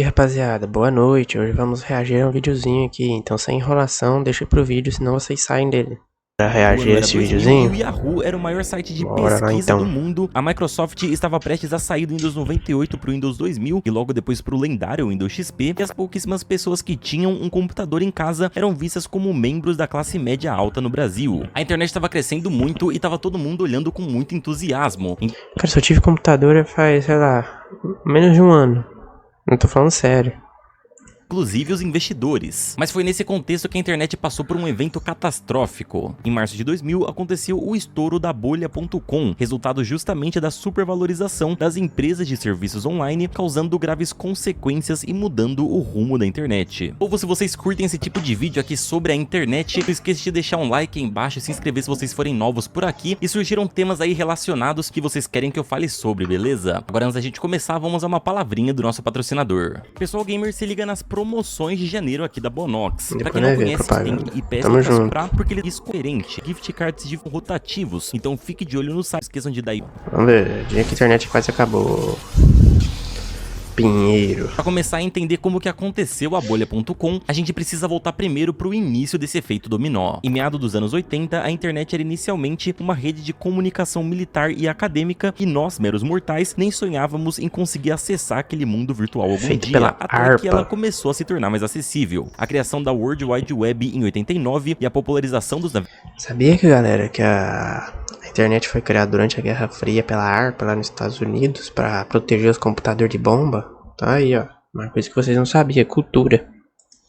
E aí, rapaziada, boa noite. Hoje vamos reagir a um videozinho aqui, então sem enrolação, deixa pro vídeo, senão vocês saem dele. Pra O ano reagir a era esse 2000 e videozinho, o Yahoo era o maior site de bora lá pesquisa do então. mundo. A Microsoft estava prestes a sair do Windows 98 para o Windows 2000 e logo depois para o lendário Windows XP, e as pouquíssimas pessoas que tinham um computador em casa eram vistas como membros da classe média alta no Brasil. A internet estava crescendo muito e estava todo mundo olhando com muito entusiasmo. Cara, só tive computador faz, sei lá, menos de um ano. Não tô falando sério. Inclusive os investidores. Mas foi nesse contexto que a internet passou por um evento catastrófico. Em março de 2000, aconteceu o estouro da bolha.com, resultado justamente da supervalorização das empresas de serviços online, causando graves consequências e mudando o rumo da internet. Ou se vocês curtem esse tipo de vídeo aqui sobre a internet, não esqueça de deixar um like aí embaixo e se inscrever se vocês forem novos por aqui, e surgiram temas aí relacionados que vocês querem que eu fale sobre, beleza? Agora, antes da gente começar, vamos a uma palavrinha do nosso patrocinador. Pessoal gamer, se liga nas promoções de janeiro aqui da Bonox. Pra quem não conhece, tem IPS pra comprar porque ele é diferente. Gift cards de rotativos, então fique de olho no site, esqueçam de dar aí. Vamos ver, dia que a internet quase acabou. Pinheiro. Para começar a entender como que aconteceu a bolha.com, a gente precisa voltar primeiro para o início desse efeito dominó. Em meados dos anos 80, a internet era inicialmente uma rede de comunicação militar e acadêmica e nós, meros mortais, nem sonhávamos em conseguir acessar aquele mundo virtual algum dia, até que ela começou a se tornar mais acessível. A criação da World Wide Web em 89 e a popularização dos... Sabia que, galera, que a internet foi criada durante a Guerra Fria pela ARPA lá nos Estados Unidos para proteger os computadores de bomba? Tá aí, ó. Uma coisa que vocês não sabiam, cultura.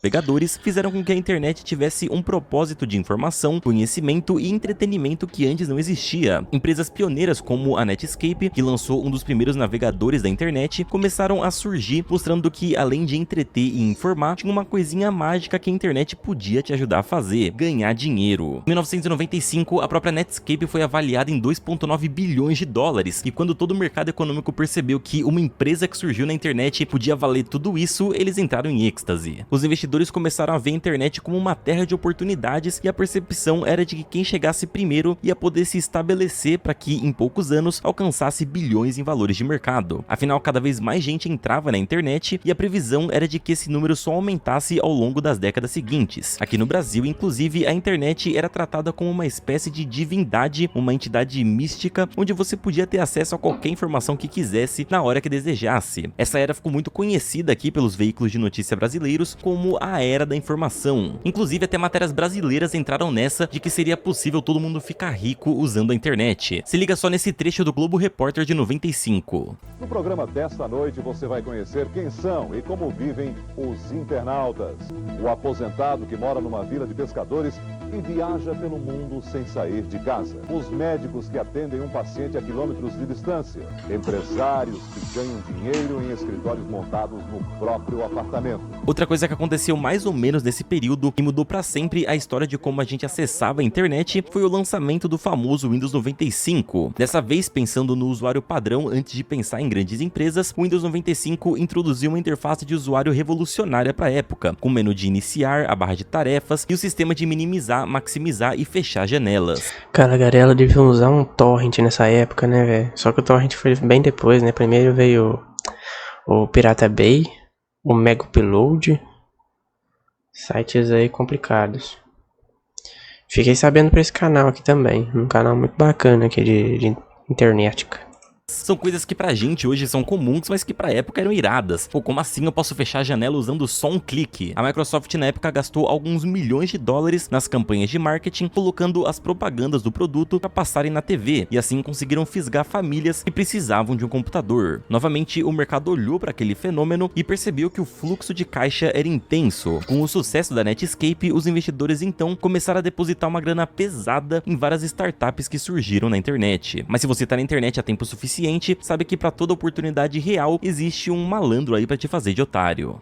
Navegadores fizeram com que a internet tivesse um propósito de informação, conhecimento e entretenimento que antes não existia. Empresas pioneiras como a Netscape, que lançou um dos primeiros navegadores da internet, começaram a surgir, mostrando que além de entreter e informar, tinha uma coisinha mágica que a internet podia te ajudar a fazer: ganhar dinheiro. Em 1995, a própria Netscape foi avaliada em 2,9 bilhões de dólares, e quando todo o mercado econômico percebeu que uma empresa que surgiu na internet podia valer tudo isso, eles entraram em êxtase. Os investidores começaram a ver a internet como uma terra de oportunidades e a percepção era de que quem chegasse primeiro ia poder se estabelecer para que, em poucos anos, alcançasse bilhões em valores de mercado. Afinal, cada vez mais gente entrava na internet e a previsão era de que esse número só aumentasse ao longo das décadas seguintes. Aqui no Brasil, inclusive, a internet era tratada como uma espécie de divindade, uma entidade mística, onde você podia ter acesso a qualquer informação que quisesse na hora que desejasse. Essa era ficou muito conhecida aqui pelos veículos de notícia brasileiros como a era da informação. Inclusive, até matérias brasileiras entraram nessa de que seria possível todo mundo ficar rico usando a internet. Se liga só nesse trecho do Globo Repórter de 95. No programa desta noite você vai conhecer quem são e como vivem os internautas. O aposentado que mora numa vila de pescadores e viaja pelo mundo sem sair de casa. Os médicos que atendem um paciente a quilômetros de distância. Empresários que ganham dinheiro em escritórios montados no próprio apartamento. Outra coisa que aconteceu mais ou menos nesse período e mudou para sempre a história de como a gente acessava a internet foi o lançamento do famoso Windows 95. Dessa vez, pensando no usuário padrão antes de pensar em grandes empresas, o Windows 95 introduziu uma interface de usuário revolucionária para a época, com o menu de iniciar, a barra de tarefas e o sistema de minimizar, maximizar e fechar janelas. Cara, a galera devia usar um torrent nessa época, né, velho? Só que o torrent foi bem depois, né? Primeiro veio o Pirata Bay, o Mega Upload, sites aí complicados. Fiquei sabendo pra esse canal aqui também, um canal muito bacana aqui de internet. São coisas que pra gente hoje são comuns, mas que pra época eram iradas. Pô, como assim eu posso fechar a janela usando só um clique? A Microsoft na época gastou alguns milhões de dólares nas campanhas de marketing, colocando as propagandas do produto pra passarem na TV, e assim conseguiram fisgar famílias que precisavam de um computador. Novamente, o mercado olhou para aquele fenômeno e percebeu que o fluxo de caixa era intenso. Com o sucesso da Netscape, os investidores então começaram a depositar uma grana pesada em várias startups que surgiram na internet. Mas se você tá na internet há tempo suficiente, sabe que para toda oportunidade real existe um malandro aí para te fazer de otário.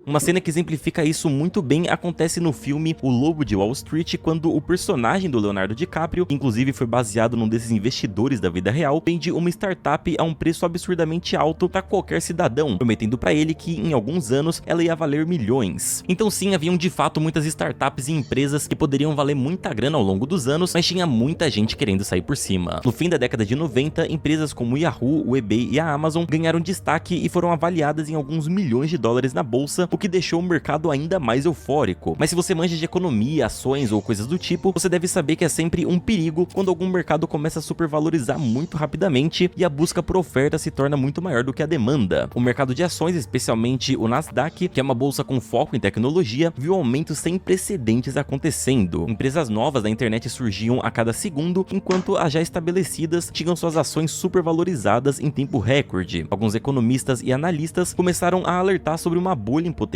Uma cena que exemplifica isso muito bem acontece no filme O Lobo de Wall Street, quando o personagem do Leonardo DiCaprio, que inclusive foi baseado num desses investidores da vida real, vende uma startup a um preço absurdamente alto para qualquer cidadão, prometendo para ele que em alguns anos ela ia valer milhões. Então sim, haviam de fato muitas startups e empresas que poderiam valer muita grana ao longo dos anos, mas tinha muita gente querendo sair por cima. No fim da década de 90, empresas como o Yahoo, o eBay e a Amazon ganharam destaque e foram avaliadas em alguns milhões de dólares na bolsa, o que deixou o mercado ainda mais eufórico. Mas se você manja de economia, ações ou coisas do tipo, você deve saber que é sempre um perigo quando algum mercado começa a supervalorizar muito rapidamente e a busca por oferta se torna muito maior do que a demanda. O mercado de ações, especialmente o Nasdaq, que é uma bolsa com foco em tecnologia, viu aumentos sem precedentes acontecendo. Empresas novas da internet surgiam a cada segundo, enquanto as já estabelecidas tinham suas ações supervalorizadas em tempo recorde. Alguns economistas e analistas começaram a alertar sobre uma bolha em potencial,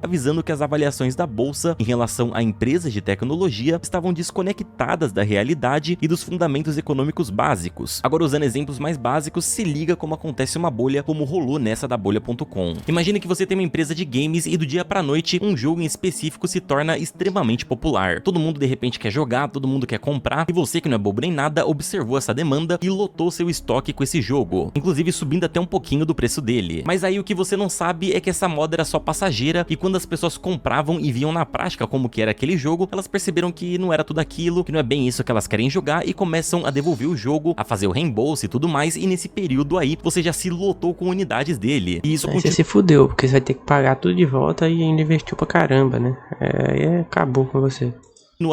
avisando que as avaliações da bolsa em relação a empresas de tecnologia estavam desconectadas da realidade e dos fundamentos econômicos básicos. Agora, usando exemplos mais básicos, se liga como acontece uma bolha, como rolou nessa da bolha.com. Imagine que você tem uma empresa de games e do dia pra noite um jogo em específico se torna extremamente popular. Todo mundo de repente quer jogar, todo mundo quer comprar, e você, que não é bobo nem nada, observou essa demanda e lotou seu estoque com esse jogo, inclusive subindo até um pouquinho do preço dele. Mas aí o que você não sabe é que essa moda era só passageira, e quando as pessoas compravam e viam na prática como que era aquele jogo, elas perceberam que não era tudo aquilo, que não é bem isso que elas querem jogar, e começam a devolver o jogo, a fazer o reembolso e tudo mais, e nesse período aí você já se lotou com unidades dele. E isso Aí você se fudeu, porque você vai ter que pagar tudo de volta e ainda investiu pra caramba, né? Aí acabou com você.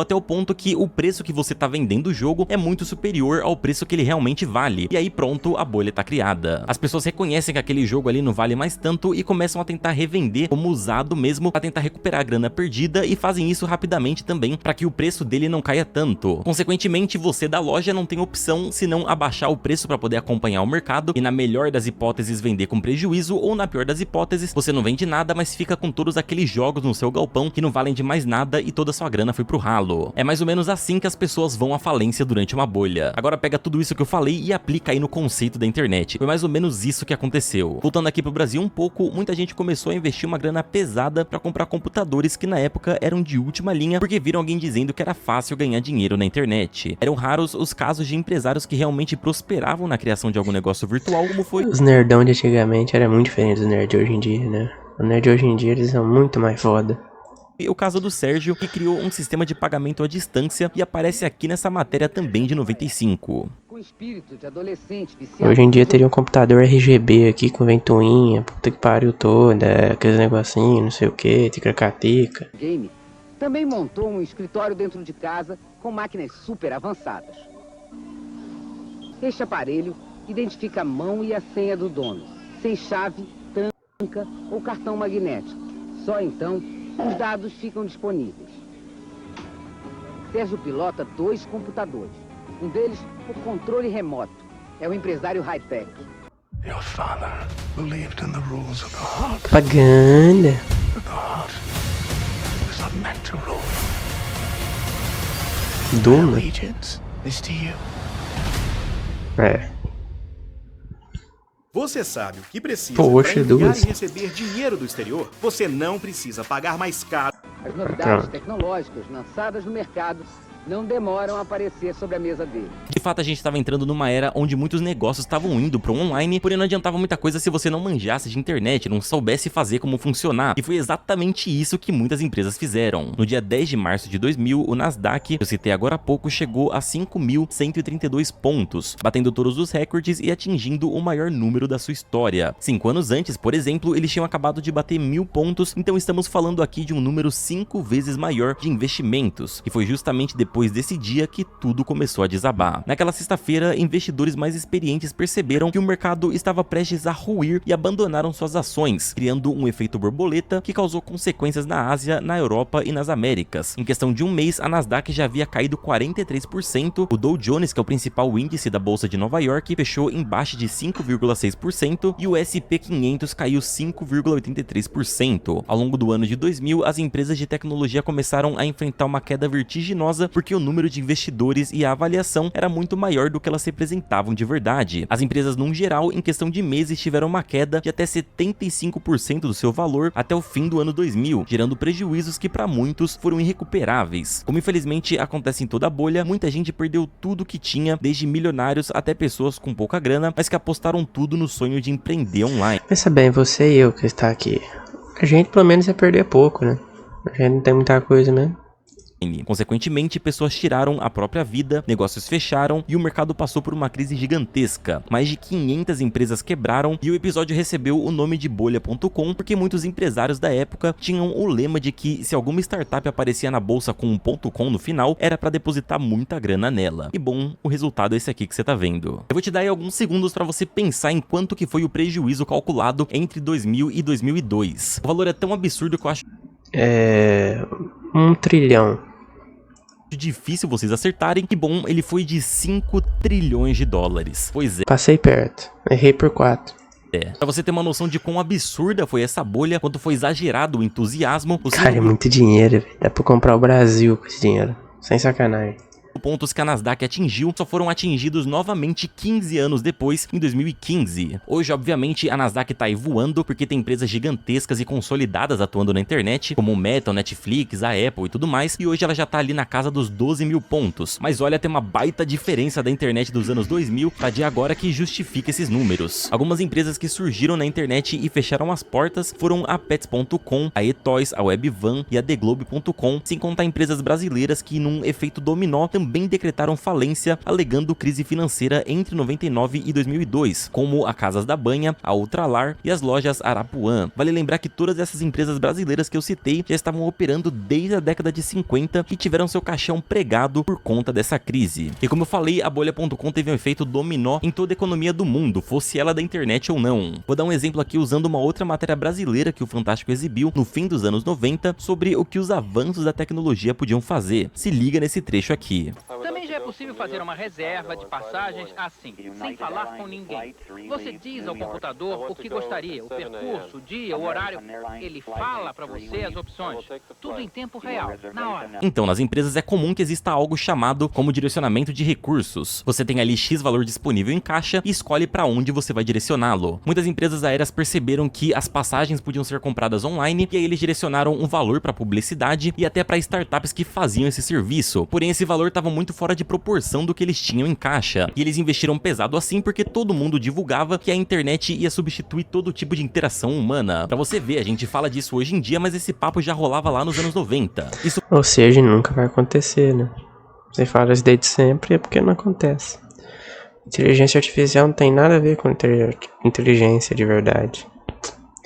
Até o ponto que o preço que você tá vendendo o jogo é muito superior ao preço que ele realmente vale. E aí pronto, a bolha tá criada. As pessoas reconhecem que aquele jogo ali não vale mais tanto e começam a tentar revender como usado mesmo pra tentar recuperar a grana perdida, e fazem isso rapidamente também para que o preço dele não caia tanto. Consequentemente, você da loja não tem opção senão abaixar o preço para poder acompanhar o mercado e, na melhor das hipóteses, vender com prejuízo, ou na pior das hipóteses, você não vende nada, mas fica com todos aqueles jogos no seu galpão que não valem de mais nada e toda a sua grana foi pro ralo. É mais ou menos assim que as pessoas vão à falência durante uma bolha. Agora pega tudo isso que eu falei e aplica aí no conceito da internet. Foi mais ou menos isso que aconteceu. Voltando aqui pro Brasil um pouco, muita gente começou a investir uma grana pesada para comprar computadores que na época eram de última linha, porque viram alguém dizendo que era fácil ganhar dinheiro na internet. Eram raros os casos de empresários que realmente prosperavam na criação de algum negócio virtual, como foi... Os nerdão de antigamente era muito diferente dos nerds de hoje em dia, né? Os nerds de hoje em dia, eles são muito mais foda. E o caso do Sérgio, que criou um sistema de pagamento à distância e aparece aqui nessa matéria também de 95. Hoje em dia teria um computador RGB aqui com ventoinha, puta que pariu toda, aqueles negocinhos, não sei o que, tica-catica. Game também montou um escritório dentro de casa com máquinas super avançadas. Este aparelho identifica a mão e a senha do dono, sem chave, tanca ou cartão magnético. Só então os dados ficam disponíveis. Sérgio pilota 2 computadores. Um deles, o controle remoto. É o empresário high-tech. Your father believed in the rules of the heart. Propaganda. But the heart was not meant to rule. Duna. Allegiance is to you. Você sabe o que precisa Poxa, para enviar duas. e receber dinheiro do exterior? Você não precisa pagar mais caro. As novidades tecnológicas lançadas no mercado não demoram a aparecer sobre a mesa dele. De fato, a gente estava entrando numa era onde muitos negócios estavam indo pro online, porém não adiantava muita coisa se você não manjasse de internet, não soubesse fazer como funcionar. E foi exatamente isso que muitas empresas fizeram. No dia 10 de março de 2000, o Nasdaq, que eu citei agora há pouco, chegou a 5.132 pontos, batendo todos os recordes e atingindo o maior número da sua história. 5 anos antes, por exemplo, eles tinham acabado de bater 1.000 pontos, então estamos falando aqui de um número 5 vezes maior de investimentos. E foi justamente depois desse dia que tudo começou a desabar. Naquela sexta-feira, investidores mais experientes perceberam que o mercado estava prestes a ruir e abandonaram suas ações, criando um efeito borboleta que causou consequências na Ásia, na Europa e nas Américas. Em questão de um mês, a Nasdaq já havia caído 43%, o Dow Jones, que é o principal índice da Bolsa de Nova York, fechou em baixa de 5,6% e o S&P 500 caiu 5,83%. Ao longo do ano de 2000, as empresas de tecnologia começaram a enfrentar uma queda vertiginosa porque porque o número de investidores e a avaliação era muito maior do que elas representavam de verdade. As empresas, num geral, em questão de meses, tiveram uma queda de até 75% do seu valor até o fim do ano 2000, gerando prejuízos que para muitos foram irrecuperáveis. Como infelizmente acontece em toda a bolha, muita gente perdeu tudo que tinha, desde milionários até pessoas com pouca grana, mas que apostaram tudo no sonho de empreender online. Pensa bem, você e eu que está aqui, a gente pelo menos ia perder pouco, né? A gente não tem muita coisa mesmo. Consequentemente, pessoas tiraram a própria vida, negócios fecharam e o mercado passou por uma crise gigantesca. Mais de 500 empresas quebraram e o episódio recebeu o nome de bolha.com porque muitos empresários da época tinham o lema de que se alguma startup aparecia na bolsa com um .com no final, era para depositar muita grana nela. E bom, o resultado é esse aqui que você tá vendo. Eu vou te dar aí alguns segundos para você pensar em quanto que foi o prejuízo calculado entre 2000 e 2002. O valor é tão absurdo que eu acho 1 trilhão. Difícil vocês acertarem, que bom, ele foi de 5 trilhões de dólares. Pois é. Passei perto, errei por 4. Pra você ter uma noção de quão absurda foi essa bolha, quanto foi exagerado o entusiasmo. Cara, é muito dinheiro, velho. Dá pra comprar o Brasil com esse dinheiro. Sem sacanagem. Pontos que a Nasdaq atingiu só foram atingidos novamente 15 anos depois, em 2015. Hoje, obviamente, a Nasdaq tá aí voando porque tem empresas gigantescas e consolidadas atuando na internet, como o Meta, o Netflix, a Apple e tudo mais, e hoje ela já tá ali na casa dos 12 mil pontos. Mas olha, tem uma baita diferença da internet dos anos 2000 pra de agora que justifica esses números. Algumas empresas que surgiram na internet e fecharam as portas foram a Pets.com, a eToys, a Webvan e a TheGlobe.com, sem contar empresas brasileiras que, num efeito dominó, também decretaram falência, alegando crise financeira entre 99 e 2002, como a Casas da Banha, a Ultralar e as lojas Arapuã. Vale lembrar que todas essas empresas brasileiras que eu citei já estavam operando desde a década de 50 e tiveram seu caixão pregado por conta dessa crise. E como eu falei, a bolha.com teve um efeito dominó em toda a economia do mundo, fosse ela da internet ou não. Vou dar um exemplo aqui usando uma outra matéria brasileira que o Fantástico exibiu no fim dos anos 90 sobre o que os avanços da tecnologia podiam fazer. Se liga nesse trecho aqui. Também já é possível fazer uma reserva de passagens assim, sem falar com ninguém. Você diz ao computador o que gostaria, o percurso, o dia, o horário. Ele fala para você as opções. Tudo em tempo real, na hora. Então, nas empresas é comum que exista algo chamado como direcionamento de recursos. Você tem ali X valor disponível em caixa e escolhe para onde você vai direcioná-lo. Muitas empresas aéreas perceberam que as passagens podiam ser compradas online e aí eles direcionaram um valor para publicidade e até para startups que faziam esse serviço. Porém, esse valor estava muito fora de proporção do que eles tinham em caixa. E eles investiram pesado assim porque todo mundo divulgava que a internet ia substituir todo tipo de interação humana. Pra você ver, a gente fala disso hoje em dia, mas esse papo já rolava lá nos anos 90. Isso... Ou seja, nunca vai acontecer, né? Você fala isso desde sempre é porque não acontece. Inteligência artificial não tem nada a ver com inteligência de verdade.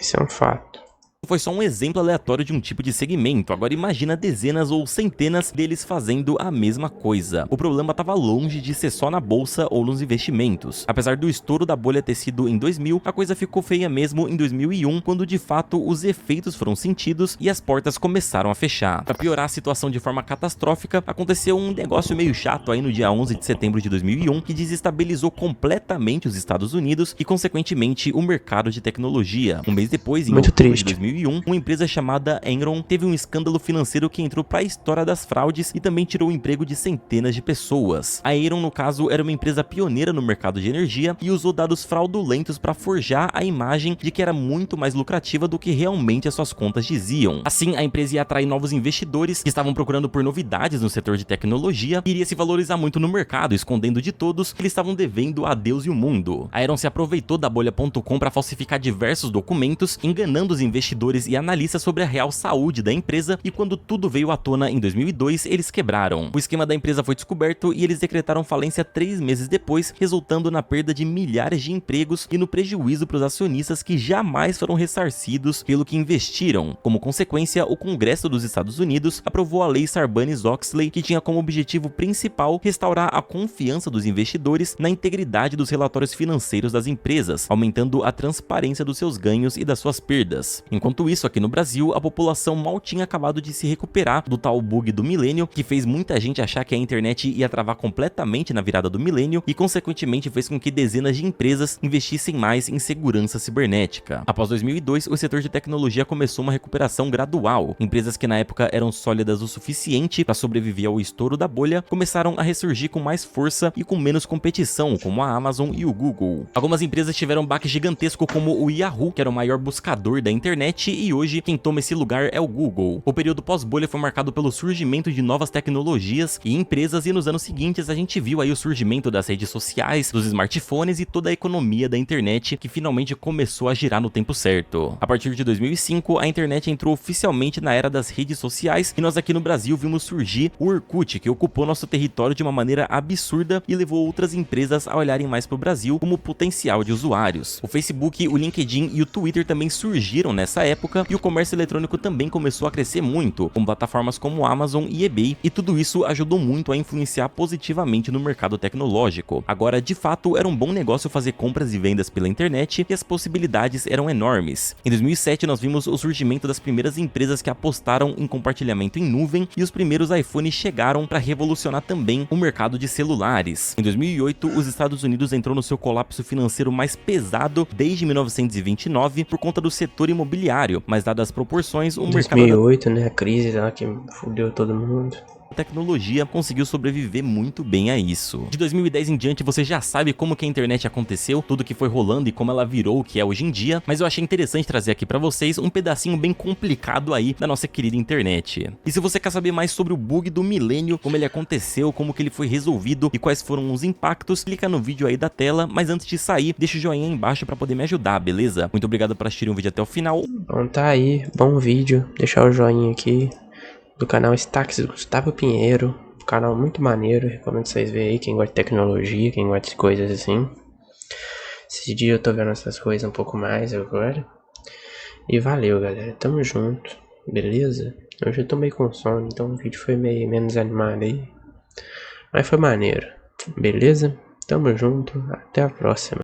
Isso é um fato. Foi só um exemplo aleatório de um tipo de segmento, agora imagina dezenas ou centenas deles fazendo a mesma coisa. O problema estava longe de ser só na bolsa ou nos investimentos. Apesar do estouro da bolha ter sido em 2000, a coisa ficou feia mesmo em 2001, quando de fato os efeitos foram sentidos e as portas começaram a fechar. Para piorar a situação de forma catastrófica, aconteceu um negócio meio chato aí no dia 11 de setembro de 2001, que desestabilizou completamente os Estados Unidos e consequentemente o mercado de tecnologia. Um mês depois, em outubro de 2001, uma empresa chamada Enron teve um escândalo financeiro que entrou para a história das fraudes e também tirou o emprego de centenas de pessoas. A Enron, no caso, era uma empresa pioneira no mercado de energia e usou dados fraudulentos para forjar a imagem de que era muito mais lucrativa do que realmente as suas contas diziam. Assim, a empresa ia atrair novos investidores que estavam procurando por novidades no setor de tecnologia e iria se valorizar muito no mercado, escondendo de todos que eles estavam devendo a Deus e o mundo. A Enron se aproveitou da bolha.com para falsificar diversos documentos, enganando os investidores e analistas sobre a real saúde da empresa, e quando tudo veio à tona em 2002, eles quebraram. O esquema da empresa foi descoberto e eles decretaram falência 3 meses depois, resultando na perda de milhares de empregos e no prejuízo para os acionistas que jamais foram ressarcidos pelo que investiram. Como consequência, o Congresso dos Estados Unidos aprovou a Lei Sarbanes-Oxley, que tinha como objetivo principal restaurar a confiança dos investidores na integridade dos relatórios financeiros das empresas, aumentando a transparência dos seus ganhos e das suas perdas. Enquanto Enquanto isso, aqui no Brasil, a população mal tinha acabado de se recuperar do tal bug do milênio, que fez muita gente achar que a internet ia travar completamente na virada do milênio e, consequentemente, fez com que dezenas de empresas investissem mais em segurança cibernética. Após 2002, o setor de tecnologia começou uma recuperação gradual. Empresas que na época eram sólidas o suficiente para sobreviver ao estouro da bolha começaram a ressurgir com mais força e com menos competição, como a Amazon e o Google. Algumas empresas tiveram um baque gigantesco, como o Yahoo, que era o maior buscador da internet, e hoje quem toma esse lugar é o Google. O período pós-bolha foi marcado pelo surgimento de novas tecnologias e empresas, e nos anos seguintes a gente viu aí o surgimento das redes sociais, dos smartphones e toda a economia da internet que finalmente começou a girar no tempo certo. A partir de 2005, a internet entrou oficialmente na era das redes sociais e nós aqui no Brasil vimos surgir o Orkut, que ocupou nosso território de uma maneira absurda e levou outras empresas a olharem mais para o Brasil como potencial de usuários. O Facebook, o LinkedIn e o Twitter também surgiram nessa época e o comércio eletrônico também começou a crescer muito, com plataformas como Amazon e eBay, e tudo isso ajudou muito a influenciar positivamente no mercado tecnológico. Agora, de fato, era um bom negócio fazer compras e vendas pela internet e as possibilidades eram enormes. Em 2007, nós vimos o surgimento das primeiras empresas que apostaram em compartilhamento em nuvem e os primeiros iPhones chegaram para revolucionar também o mercado de celulares. Em 2008, os Estados Unidos entrou no seu colapso financeiro mais pesado desde 1929 por conta do setor imobiliário, mas dadas as proporções, o mercado 2008, né, a crise lá que fudeu todo mundo. A tecnologia conseguiu sobreviver muito bem a isso. De 2010 em diante você já sabe como que a internet aconteceu, tudo que foi rolando e como ela virou o que é hoje em dia, mas eu achei interessante trazer aqui pra vocês um pedacinho bem complicado aí da nossa querida internet. E se você quer saber mais sobre o bug do milênio, como ele aconteceu, como que ele foi resolvido e quais foram os impactos, clica no vídeo aí da tela, mas antes de sair, deixa o joinha aí embaixo pra poder me ajudar, beleza? Muito obrigado por assistirem o vídeo até o final. Bom, tá aí, bom vídeo, deixar o joinha aqui. Do canal Stacks Gustavo Pinheiro, um canal muito maneiro, recomendo vocês verem aí, quem gosta de tecnologia, quem gosta de coisas assim. Esses dias eu tô vendo essas coisas um pouco mais agora. E valeu, galera, tamo junto, beleza? Hoje eu tô meio com sono, então o vídeo foi menos animado aí. Mas foi maneiro, beleza? Tamo junto, até a próxima.